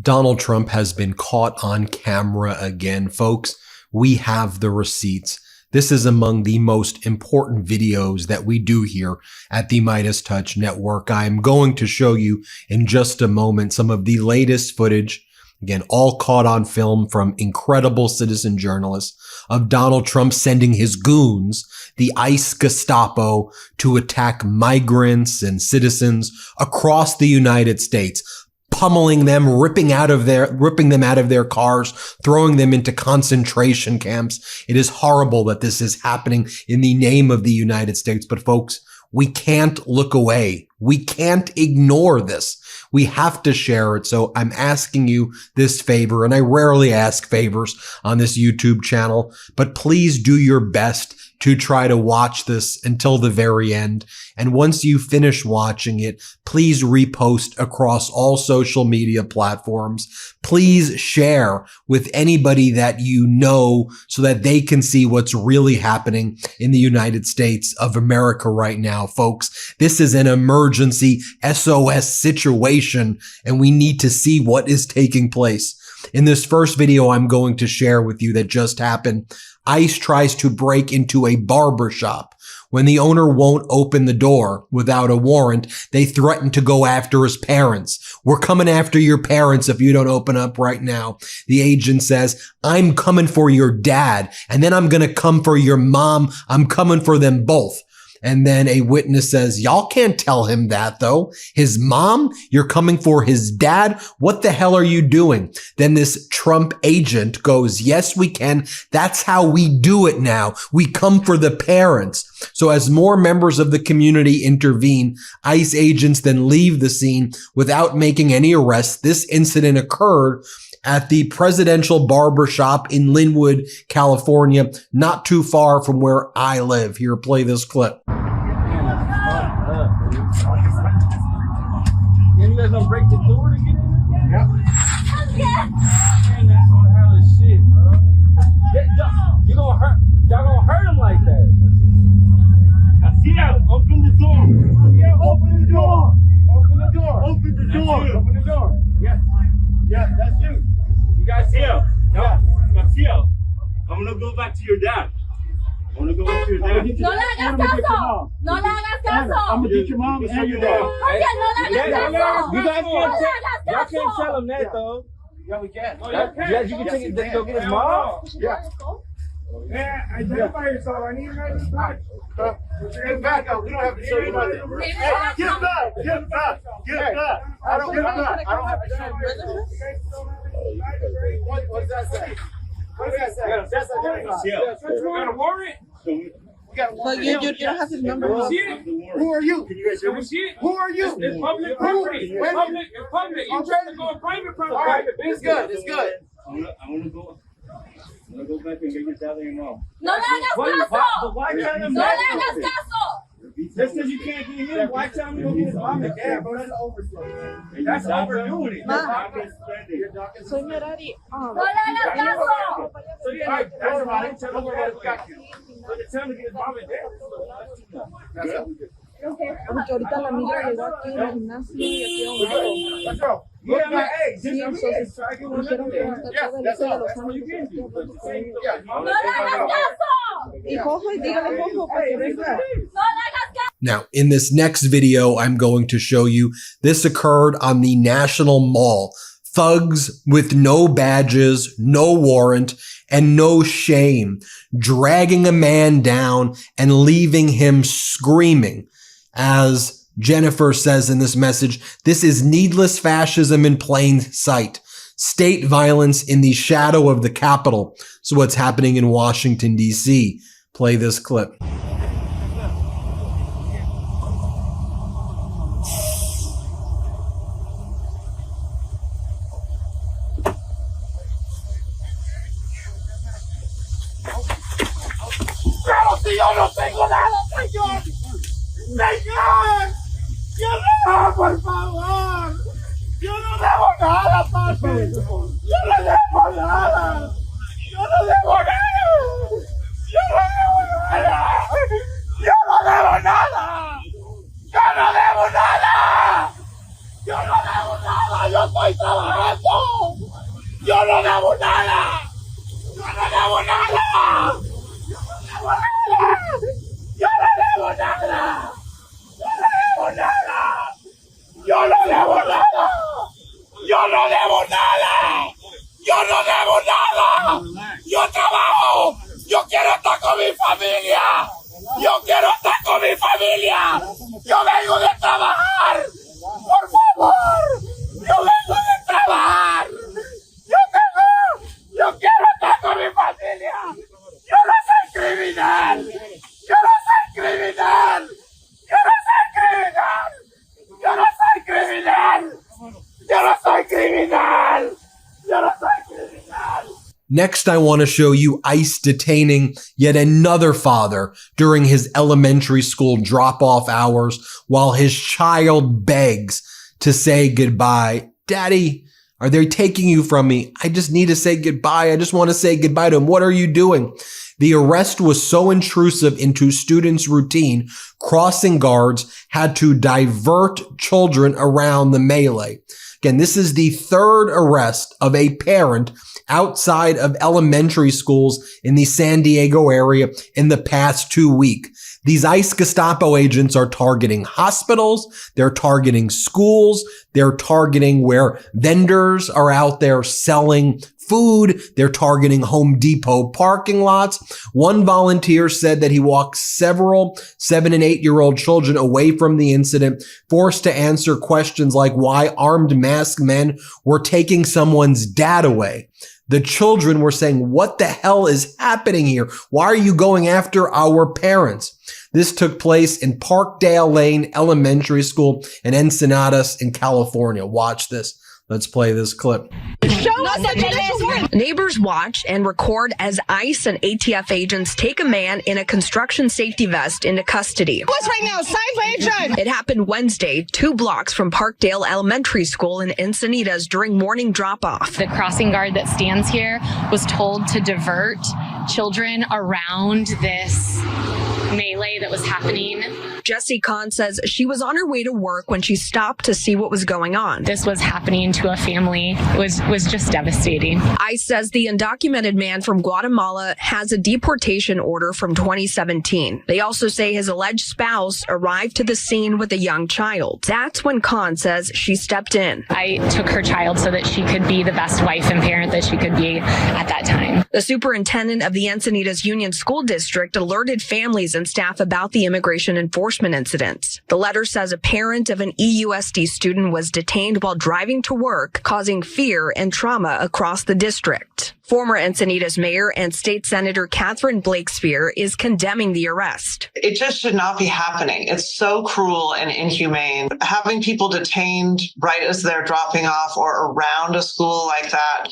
Donald Trump has been caught on camera again. Folks, we have the receipts. This is among the most important videos that we do here at the MeidasTouch Network. I am going to show you in just a moment some of the latest footage, again, all caught on film from incredible citizen journalists, of Donald Trump sending his goons, the ICE Gestapo, to attack migrants and citizens across the United States, pummeling them, ripping them out of their cars, throwing them into concentration camps. It is horrible that this is happening in the name of the United States. But folks, we can't look away. We can't ignore this. We have to share it. So I'm asking you this favor, and I rarely ask favors on this YouTube channel, but please do your best to try to watch this until the very end. And once you finish watching it, please repost across all social media platforms. Please share with anybody that you know so that they can see what's really happening in the United States of America right now, folks. This is an emergency SOS situation, and we need to see what is taking place. In this first video I'm going to share with you that just happened, ICE tries to break into a barber shop. When the owner won't open the door without a warrant, they threaten to go after his parents. We're coming after your parents if you don't open up right now. The agent says, I'm coming for your dad, and then I'm going to come for your mom. I'm coming for them both. And then a witness says, y'all can't tell him that though. His mom, you're coming for his dad. What the hell are you doing? Then this Trump agent goes, yes, we can. That's how we do it now. We come for the parents. So as more members of the community intervene, ICE agents then leave the scene without making any arrests. This incident occurred at the presidential barber shop in Linwood, California, not too far from where I live. Here, play this clip. You guys don't break the door to get in? Yep. Man, that's all hell of shit, bro. You gonna hurt? Y'all gonna hurt him like that? Garcia, open the door. Yeah, open the door. Open the door. Open the door. Open the door. Yeah. Yeah, that's you. You guys see him? Yeah. Garcia, I'm gonna go back to your dad. I'm gonna go back to your dad. No le hagas caso. No le hagas caso. I'm gonna get your mom and your dad. Oye, no le hagas caso. You guys No le can't hagas y'all can't caso. tell him that though. Yeah, we can. Oh, y'all can. Yes, you can take it to go get his mom. Yeah. Man, identify yourself. I need MeidasTouch. Get back up. We don't have to show you nothing. Get back. Get back. Get back. I don't get back. I don't have to show you. What does that say? What does that say? That's identify. You got a warrant? But you don't have his number. See it? Who are you? Can you guys hear Can we me? see it? Who are you? It's public property. It's public. It's public. You trying to go on private property. All right, Private it's business. good. It's good. I want to go back and get your dad and your mom. No le hagas caso. Why tell him No le that? hagas caso. Just because you can't get him, why tell him to go get his mom and dad, bro? That's overflow. That's overdoing it. Ma, soy Merari. No le hagas caso. So yeah, that's right. Tell him where he's got you. So they tell him to get his mom and dad. Porque ahorita la amiga llegó aquí en el gimnasio y aquí Let's go. Yeah, man, hey, sí, entonces dijeron que va a estar todo el hijo de los años. No le hagas caso. Y Jojo, y dígale Jojo para que venga. No le hagas caso. Now, in this next video, I'm going to show you this occurred on the National Mall. Thugs with no badges, no warrant, and no shame, dragging a man down and leaving him screaming. As Jennifer says in this message, this is needless fascism in plain sight. State violence in the shadow of the Capitol. So what's happening in Washington, D.C.? Play this clip. Yo no tengo nada, señor. Señor. Yo no, por favor. Yo no debo nada, papi. Yo no debo nada. Yo no debo nada. Yo no debo nada. Yo no debo nada. Yo no debo nada. Yo no debo nada. Yo estoy trabajando. Yo no debo nada. Yo no debo nada. Yo no debo nada. Yo no debo nada. Yo no debo nada. Yo no debo nada. Yo trabajo. Yo quiero estar con mi familia. Yo quiero estar con mi familia. Yo vengo de trabajar. Por favor. Yo vengo de trabajar. Yo quiero estar con mi familia. Yo no soy criminal. Yo no soy criminal. Yo no soy criminal. Yo no soy criminal. Yo no soy criminal. Yo no soy criminal. Next, I want to show you ICE detaining yet another father during his elementary school drop-off hours while his child begs to say goodbye. Daddy, are they taking you from me? I just need to say goodbye. I just want to say goodbye to him. What are you doing? The arrest was so intrusive into students' routine, crossing guards had to divert children around the melee. Again, this is the third arrest of a parent outside of elementary schools in the San Diego area in the past 2 weeks. These ICE Gestapo agents are targeting hospitals, they're targeting schools, they're targeting where vendors are out there selling food, they're targeting Home Depot parking lots. One volunteer said that he walked several 7- and 8-year-old children away from the incident, forced to answer questions like why armed masked men were taking someone's dad away. The children were saying, what the hell is happening here? Why are you going after our parents? This took place in Parkdale Lane Elementary School in Encinitas in California. Watch this. Let's play this clip. Show us that judicial warrant. Neighbors watch and record as ICE and ATF agents take a man in a construction safety vest into custody. What's right now? Signed by a judge. It happened Wednesday, 2 blocks from Parkdale Elementary School in Encinitas during morning drop-off. The crossing guard that stands here was told to divert children around this melee that was happening. Jessie Kahn says she was on her way to work when she stopped to see what was going on. This was happening to a family. It was just devastating. ICE says the undocumented man from Guatemala has a deportation order from 2017. They also say his alleged spouse arrived to the scene with a young child. That's when Kahn says she stepped in. I took her child so that she could be the best wife and parent that she could be at that time. The superintendent of the Encinitas Union School District alerted families and staff about the immigration enforcement incidents. The letter says a parent of an EUSD student was detained while driving to work, causing fear and trauma across the district. Former Encinitas Mayor and State Senator Catherine Blakespeare is condemning the arrest. It just should not be happening. It's so cruel and inhumane. Having people detained right as they're dropping off or around a school like that,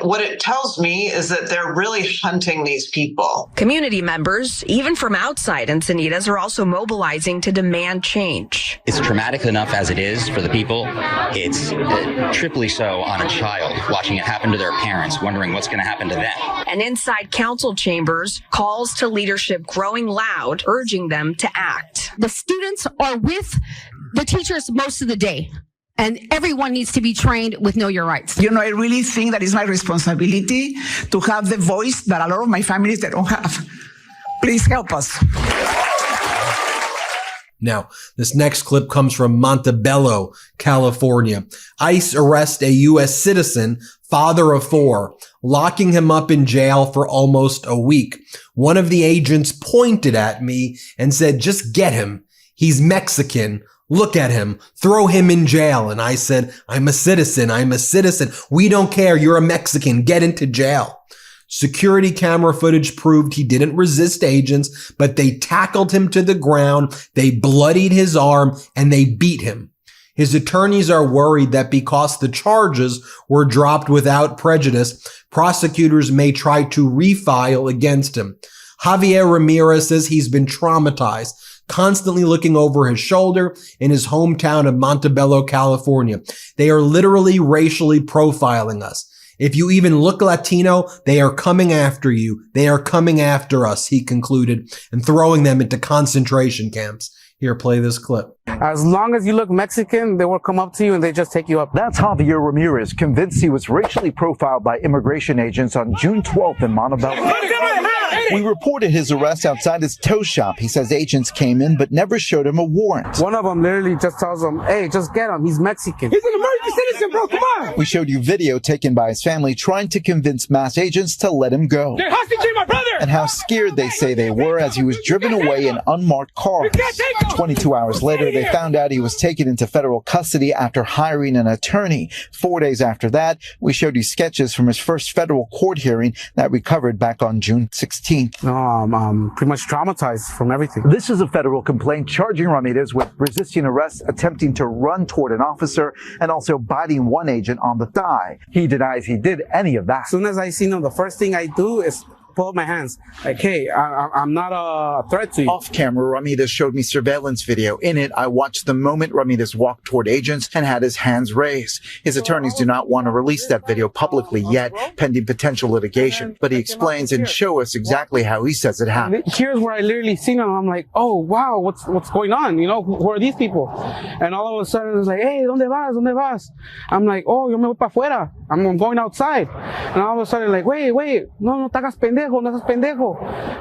what it tells me is that they're really hunting these people. Community members, even from outside Encinitas, are also mobilizing to demand change. It's traumatic enough as it is for the people. It's triply so on a child, watching it happen to their parents, wondering what's going to happen to them. And inside council chambers, calls to leadership growing loud, urging them to act. The students are with the teachers most of the day. And everyone needs to be trained with Know Your Rights. You know, I really think that it's my responsibility to have the voice that a lot of my families they don't have. Please help us. Now, this next clip comes from Montebello, California. ICE arrests a U.S. citizen, father of 4, locking him up in jail for almost a week. One of the agents pointed at me and said, "Just get him. He's Mexican. Look at him. Throw him in jail." And I said, I'm a citizen. I'm a citizen. We don't care. You're a Mexican. Get into jail. Security camera footage proved he didn't resist agents, but they tackled him to the ground. They bloodied his arm and they beat him. His attorneys are worried that because the charges were dropped without prejudice, prosecutors may try to refile against him. Javier Ramirez says he's been traumatized, constantly looking over his shoulder in his hometown of Montebello, California. They are literally racially profiling us. If you even look Latino, they are coming after you. They are coming after us, he concluded, and throwing them into concentration camps. Here, play this clip. As long as you look Mexican, they will come up to you and they just take you up. That's Javier Ramirez, convinced he was racially profiled by immigration agents on June 12th in Montebello. We reported his arrest outside his tow shop. He says agents came in but never showed him a warrant. One of them literally just tells him, hey, just get him. He's Mexican. He's an American citizen, bro. Come on. We showed you video taken by his family trying to convince mass agents to let him go. They're hostage my brother. And how scared they say they were as he was driven away in unmarked cars. 22 hours later, they found out he was taken into federal custody after hiring an attorney. 4 days after that, we showed you sketches from his first federal court hearing that we covered back on June 16th. No, I'm pretty much traumatized from everything. This is a federal complaint charging Ramirez with resisting arrest, attempting to run toward an officer, and also biting one agent on the thigh. He denies he did any of that. As soon as I see him, the first thing I do is pull up my hands. Like, hey, I'm not a threat to you. Off camera, Ramirez showed me surveillance video. In it, I watched the moment Ramirez walked toward agents and had his hands raised. His attorneys do not want to release that video publicly yet, pending potential litigation. But he explains and shows us exactly how he says it happened. Here's where I literally seen him. I'm like, oh, wow, what's going on? You know, who are these people? And all of a sudden, it's like, hey, ¿dónde vas? ¿Dónde vas? I'm like, oh, yo me voy para afuera. I'm going outside. And all of a sudden, like, wait, no te hagas pendejo.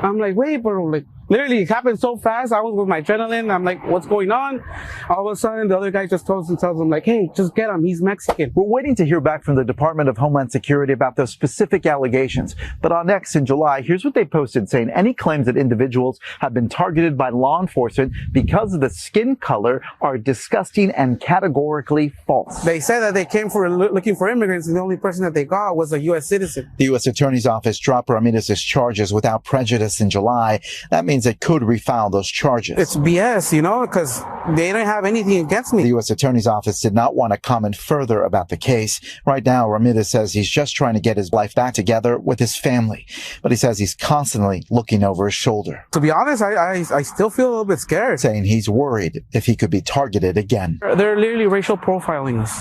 I'm like, wait, bro, like, literally, it happened so fast. I was with my adrenaline. I'm like, what's going on? All of a sudden, the other guy just tells him, like, hey, just get him. He's Mexican. We're waiting to hear back from the Department of Homeland Security about those specific allegations. But on X in July, here's what they posted saying any claims that individuals have been targeted by law enforcement because of the skin color are disgusting and categorically false. They said that they came looking for immigrants, and the only person that they got was a U.S. citizen. The U.S. Attorney's Office dropped Ramirez's charges without prejudice in July. That means they could refile those charges. It's BS, you know, because they don't have anything against me. The U.S. Attorney's Office did not want to comment further about the case. Right now, Ramirez says he's just trying to get his life back together with his family. But he says he's constantly looking over his shoulder. To be honest, I still feel a little bit scared. Saying he's worried if he could be targeted again. They're literally racial profiling us.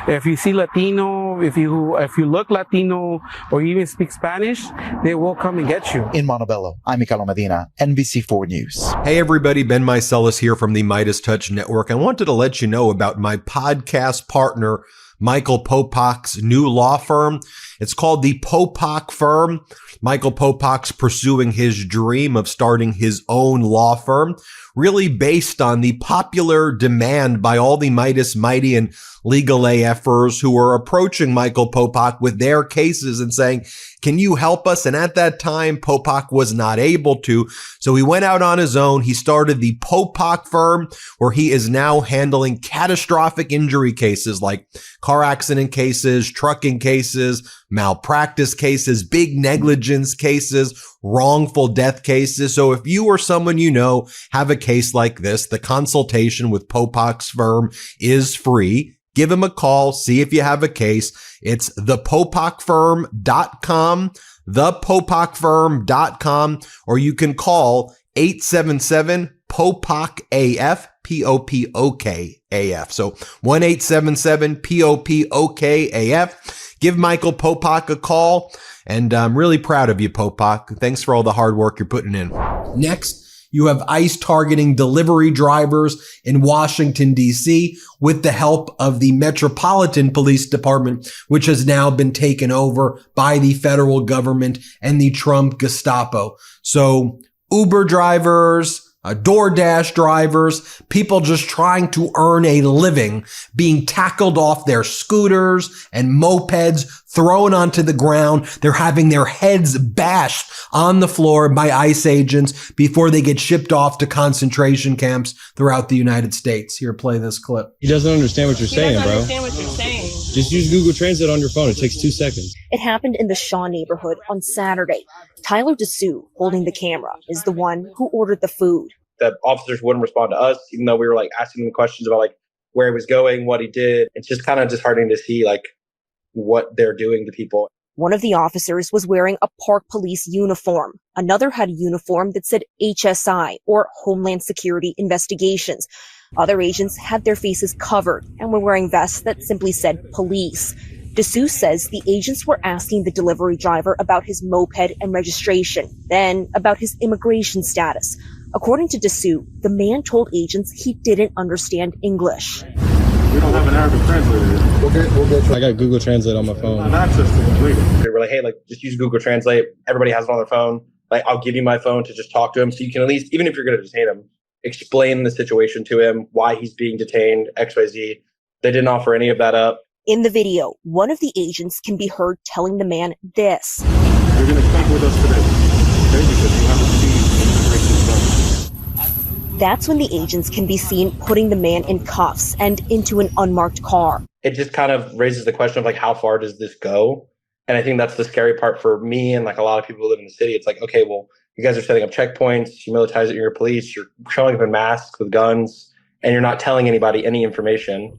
If you see Latino, if you look Latino or you even speak Spanish, they will come and get you. In Montebello, I'm Mikalo Medina, NBC4 News. Hey everybody, Ben Meiselas here from the MeidasTouch Network. I wanted to let you know about my podcast partner, Michael Popak's new law firm. It's called the Popak Firm. Michael Popak's pursuing his dream of starting his own law firm, really based on the popular demand by all the Meidas Mighty and legal AFers who are approaching Michael Popak with their cases and saying, can you help us? And at that time, Popak was not able to. So he went out on his own. He started the Popak Firm, where he is now handling catastrophic injury cases like car accident cases, trucking cases, malpractice cases, big negligence cases, wrongful death cases. So if you or someone you know have a case like this, the consultation with Popak's firm is free. Give him a call. See if you have a case. It's thepopakfirm.com, thepopakfirm.com, or you can call 877-POPOK-AF, P-O-P-O-K-A-F. So 1-877-POPOK-AF. Give Michael Popak a call. And I'm really proud of you, Popak. Thanks for all the hard work you're putting in. Next, you have ICE targeting delivery drivers in Washington, D.C. with the help of the Metropolitan Police Department, which has now been taken over by the federal government and the Trump Gestapo. So Uber drivers, DoorDash drivers, people just trying to earn a living, being tackled off their scooters and mopeds, thrown onto the ground. They're having their heads bashed on the floor by ICE agents before they get shipped off to concentration camps throughout the United States. Here, play this clip. He doesn't understand what you're saying, bro. He doesn't understand what you're saying. Just use Google Translate on your phone. It takes 2 seconds. It happened in the Shaw neighborhood on Saturday. Tyler DeSue, holding the camera, is the one who ordered the food. The officers wouldn't respond to us, even though we were like asking him questions about like where he was going, what he did. It's just kind of disheartening to see like what they're doing to people. One of the officers was wearing a Park Police uniform. Another had a uniform that said HSI, or Homeland Security Investigations. Other agents had their faces covered and were wearing vests that simply said police. DeSue says the agents were asking the delivery driver about his moped and registration, then about his immigration status. According to Dessou, the man told agents he didn't understand English. We don't have an Arabic translator. We'll get I got Google Translate on my phone. I have access to it. They were like, hey, like, just use Google Translate. Everybody has it on their phone. Like, I'll give you my phone to just talk to him. So you can at least, even if you're going to detain him, explain the situation to him, why he's being detained, XYZ. They didn't offer any of that up. In the video, one of the agents can be heard telling the man this. You're going to come with us today. Okay? Because you haven't seen immigration stuff. That's when the agents can be seen putting the man in cuffs and into an unmarked car. It just kind of raises the question of like, how far does this go? And I think that's the scary part for me and like a lot of people who live in the city. It's like, okay, well, you guys are setting up checkpoints, you militarize your police, you're showing up in masks with guns, and you're not telling anybody any information.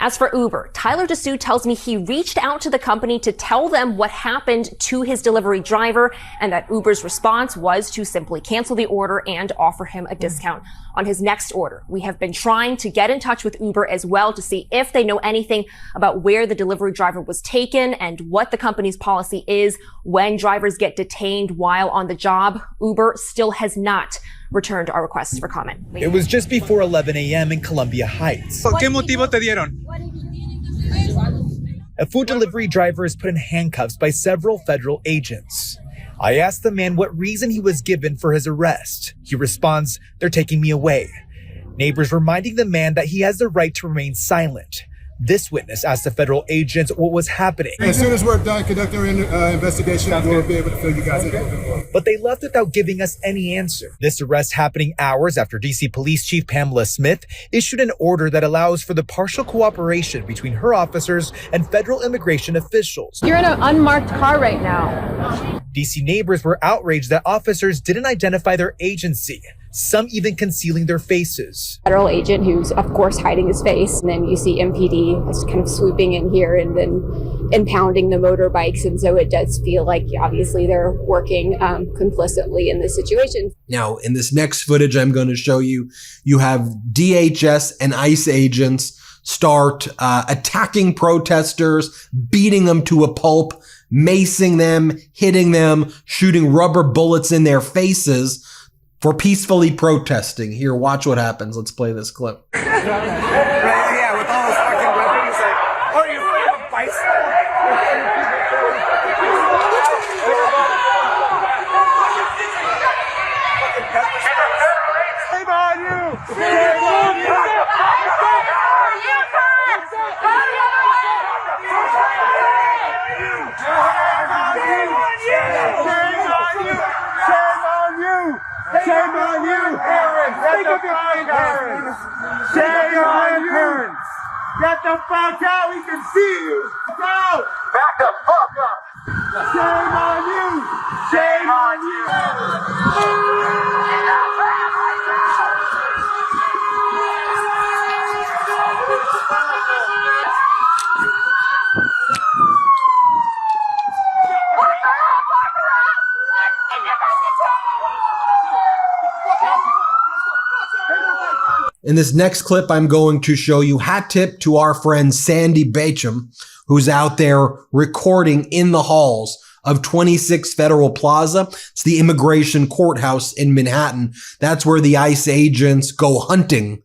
As for Uber, Tyler Dessou tells me he reached out to the company to tell them what happened to his delivery driver, and that Uber's response was to simply cancel the order and offer him a discount on his next order. We have been trying to get in touch with Uber as well to see if they know anything about where the delivery driver was taken and what the company's policy is when drivers get detained while on the job. Uber still has not returned our requests for comment. It was just before 11 a.m. in Columbia Heights. ¿Qué motivo te dieron? A food delivery driver is put in handcuffs by several federal agents. I asked the man what reason he was given for his arrest. He responds, "They're taking me away." Neighbors reminding the man that he has the right to remain silent. This witness asked the federal agents what was happening. As soon as we're done conducting our investigation, we'll be able to fill you guys in. But they left without giving us any answer. This arrest happening hours after DC Police Chief Pamela Smith issued an order that allows for the partial cooperation between her officers and federal immigration officials. You're in an unmarked car right now. DC neighbors were outraged that officers didn't identify their agency, some even concealing their faces. Federal agent who's, of course, hiding his face. And then you see MPD just kind of swooping in here and then impounding the motorbikes. And so it does feel like, obviously, they're working complicitly in this situation. Now, in this next footage I'm going to show you, you have DHS and ICE agents start attacking protesters, beating them to a pulp, macing them, hitting them, shooting rubber bullets in their faces for peacefully protesting. Here, watch what happens. Let's play this clip. Yeah, with all those fucking weapons, like, are you afraid of a bicycle? Shame on you! Shame on you! Shame on you, parents! Think of your parents! Shame on you! Get the fuck out! We can see you! Go! Back the fuck up! Shame on you! Shame on you! In this next clip, I'm going to show you hat tip to our friend Sandy Bacham, who's out there recording in the halls of 26 Federal Plaza. It's the immigration courthouse in Manhattan. That's where the ICE agents go hunting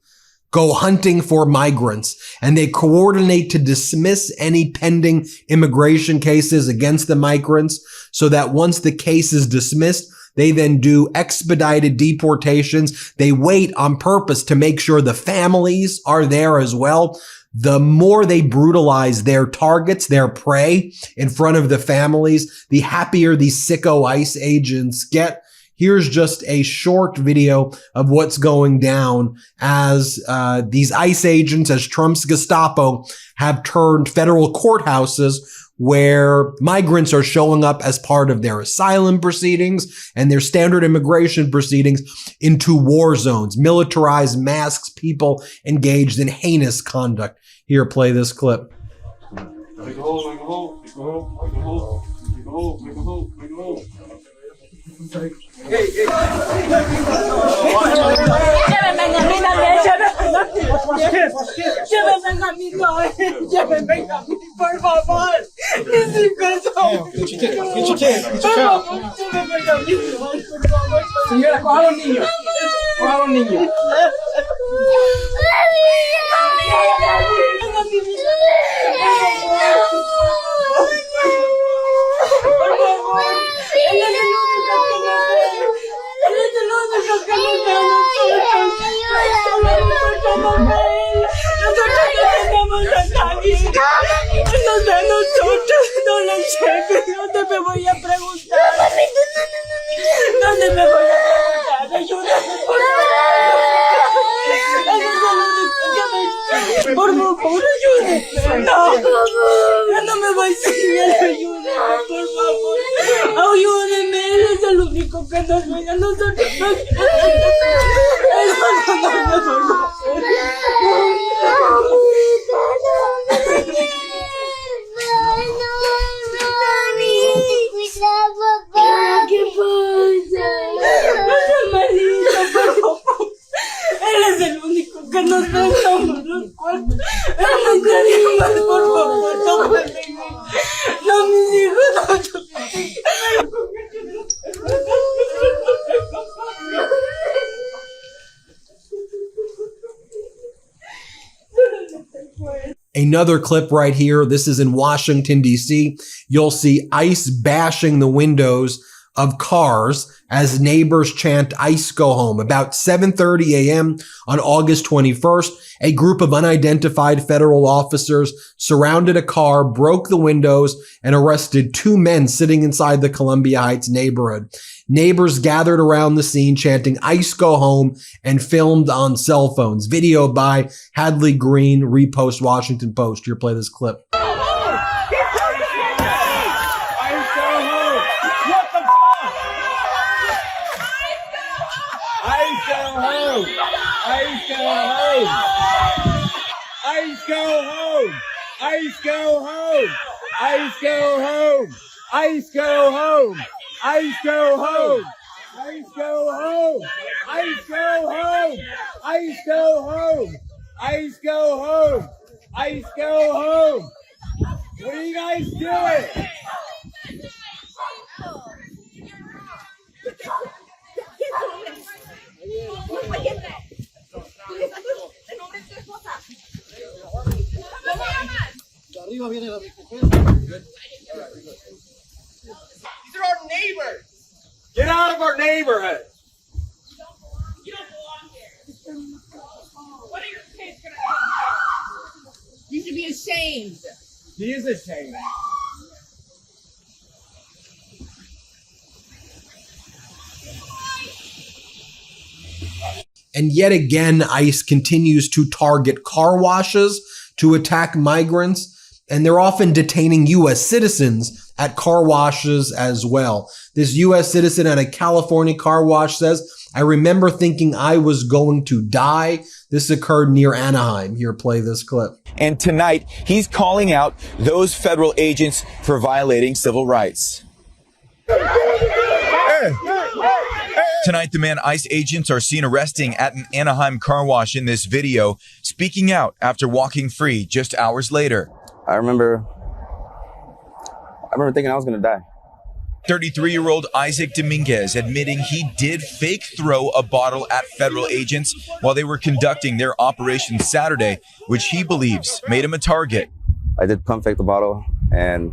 for migrants, and they coordinate to dismiss any pending immigration cases against the migrants so that once the case is dismissed, they then do expedited deportations. They wait on purpose to make sure the families are there as well. The more they brutalize their targets, their prey in front of the families, the happier these sicko ICE agents get. Here's just a short video of what's going down as these ICE agents, as Trump's Gestapo, have turned federal courthouses where migrants are showing up as part of their asylum proceedings and their standard immigration proceedings into war zones, militarized masks, people engaged in heinous conduct. Here, play this clip. Por favor, Señora, coja a los niños. favor, niño. ¿Dónde me voy a preguntar? ¿Dónde me voy a preguntar? Ayúdame, por favor. Por favor, ayúdame. No, yo no me voy a seguir. Ayúdame, por favor. Ayúdeme, es el único que nos ve a nosotros. ¿Qué pasa? Marito, por favor. Él es el único que nos dejamos los cuartos. No nadie más, por favor, tómame. No, mis hijos, no. Another clip right here. This is in Washington, D.C. You'll see ICE bashing the windows of cars as neighbors chant "ICE go home." About 7:30 a.m. on August 21st, a group of unidentified federal officers surrounded a car, broke the windows, and arrested two men sitting inside the Columbia Heights neighborhood. Neighbors gathered around the scene chanting "ICE go home" and filmed on cell phones. Video by Hadley Green, repost Washington Post. Here, play this clip. ICE go home! ICE go home! ICE go home! ICE go home! ICE go home! ICE go home! ICE go home! ICE go home! ICE go home! ICE go home! What are you guys doing? These are our neighbors. Get out of our neighborhood. You don't belong here. What are your kids gonna do? You should be ashamed. He is ashamed. And yet again, ICE continues to target car washes to attack migrants, and they're often detaining U.S. citizens at car washes as well. This U.S. citizen at a California car wash says, "I remember thinking I was going to die." This occurred near Anaheim. Here, play this clip. And tonight, he's calling out those federal agents for violating civil rights. Tonight, the man ICE agents are seen arresting at an Anaheim car wash in this video, speaking out after walking free just hours later. I remember thinking I was going to die. 33-year-old Isaac Dominguez admitting he did fake throw a bottle at federal agents while they were conducting their operation Saturday, which he believes made him a target. I did pump fake the bottle, and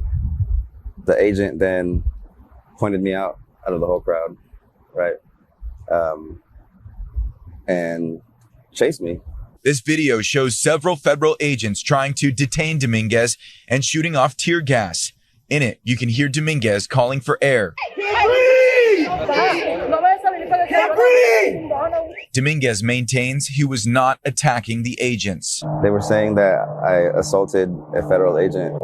the agent then pointed me out of the whole crowd, right? And chased me. This video shows several federal agents trying to detain Dominguez and shooting off tear gas. In it, you can hear Dominguez calling for air. Dominguez maintains he was not attacking the agents. They were saying that I assaulted a federal agent,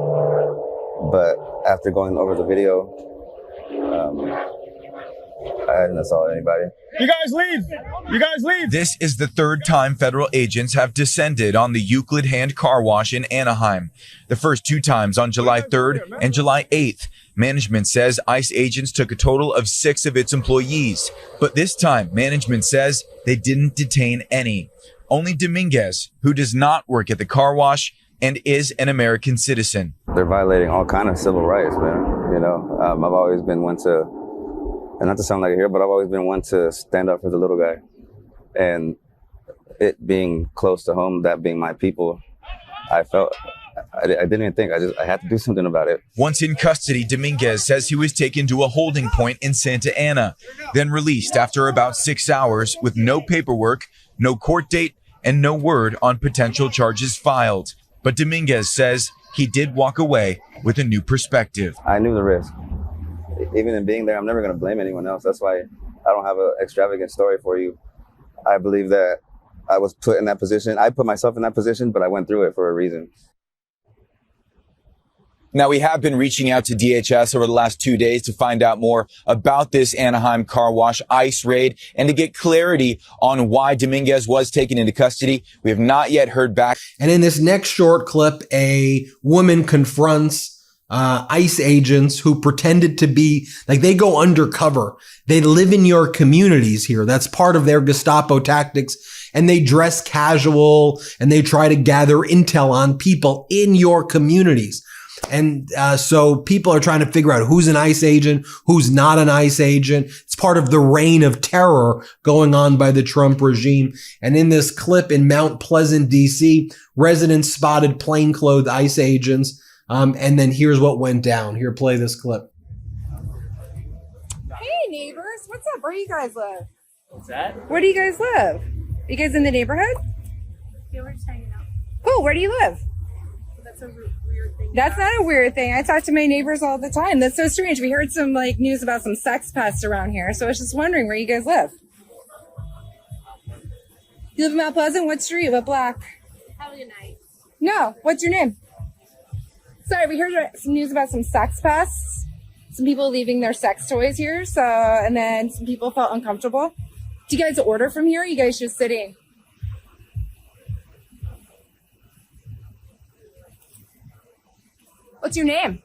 but after going over the video, I hadn't assaulted anybody. You guys leave! You guys leave! This is the third time federal agents have descended on the Euclid Hand Car Wash in Anaheim. The first two times on July 3rd and July 8th. Management says ICE agents took a total of 6 of its employees. But this time, management says they didn't detain any. Only Dominguez, who does not work at the car wash and is an American citizen. They're violating all kind of civil rights, man. You know, I've always been one to, and not to sound like a hero, but I've always been one to stand up for the little guy. And it being close to home, that being my people, I didn't even think. I had to do something about it. Once in custody, Dominguez says he was taken to a holding point in Santa Ana, then released after about 6 hours with no paperwork, no court date, and no word on potential charges filed. But Dominguez says he did walk away with a new perspective. I knew the risk. Even in being there, I'm never going to blame anyone else. That's why I don't have an extravagant story for you. I believe that I was put in that position. I put myself in that position, but I went through it for a reason. Now, we have been reaching out to DHS over the last 2 days to find out more about this Anaheim car wash ICE raid and to get clarity on why Dominguez was taken into custody. We have not yet heard back. And in this next short clip, a woman confronts ICE agents who pretended to be, like, they go undercover. They live in your communities here. That's part of their Gestapo tactics. And they dress casual and they try to gather intel on people in your communities. And so people are trying to figure out who's an ICE agent, who's not an ICE agent. It's part of the reign of terror going on by the Trump regime. And in this clip in Mount Pleasant, D.C., residents spotted plainclothes ICE agents. And then here's what went down. Here, play this clip. Hey, neighbors. What's up? Where do you guys live? What's that? Where do you guys live? You guys in the neighborhood? Yeah, we're just hanging out. Cool. Where do you live? That's a weird thing. That's not a weird thing. I talk to my neighbors all the time. That's so strange. We heard some news about some sex pests around here. So I was just wondering where you guys live. You live in Mount Pleasant? What street? What block? Having a night. No. What's your name? Sorry, we heard some news about some sex pests. Some people leaving their sex toys here. And then some people felt uncomfortable. Do you guys order from here? Or are you guys just sitting? What's your name?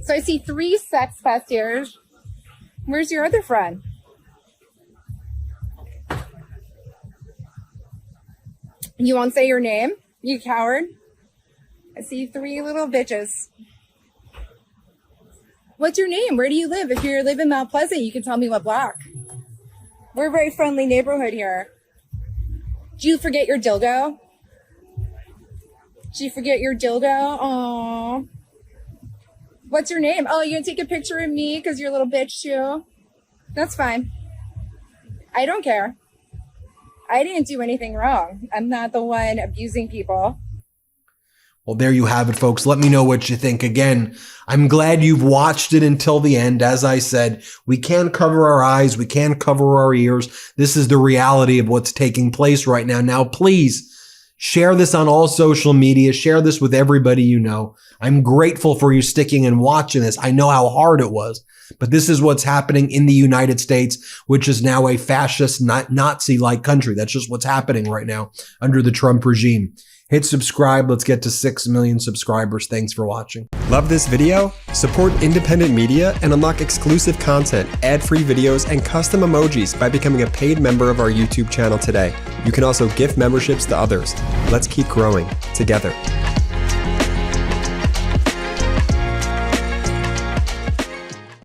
So I see 3 sex pests here. Where's your other friend? You won't say your name? You coward? I see 3 little bitches. What's your name? Where do you live? If you live in Mount Pleasant, you can tell me what block. We're a very friendly neighborhood here. Did you forget your dildo? Did you forget your dildo? Aww. What's your name? Oh, you gonna take a picture of me because you're a little bitch too? That's fine. I don't care. I didn't do anything wrong. I'm not the one abusing people. Well, there you have it, folks. Let me know what you think. Again, I'm glad you've watched it until the end. As I said, we can't cover our eyes. We can't cover our ears. This is the reality of what's taking place right now. Now, please share this on all social media. Share this with everybody you know. I'm grateful for you sticking and watching this. I know how hard it was, but this is what's happening in the United States, which is now a fascist, Nazi-like country. That's just what's happening right now under the Trump regime. Hit subscribe. Let's get to 6 million subscribers. Thanks for watching. Love this video? Support independent media and unlock exclusive content, ad-free videos, and custom emojis by becoming a paid member of our YouTube channel today. You can also gift memberships to others. Let's keep growing together.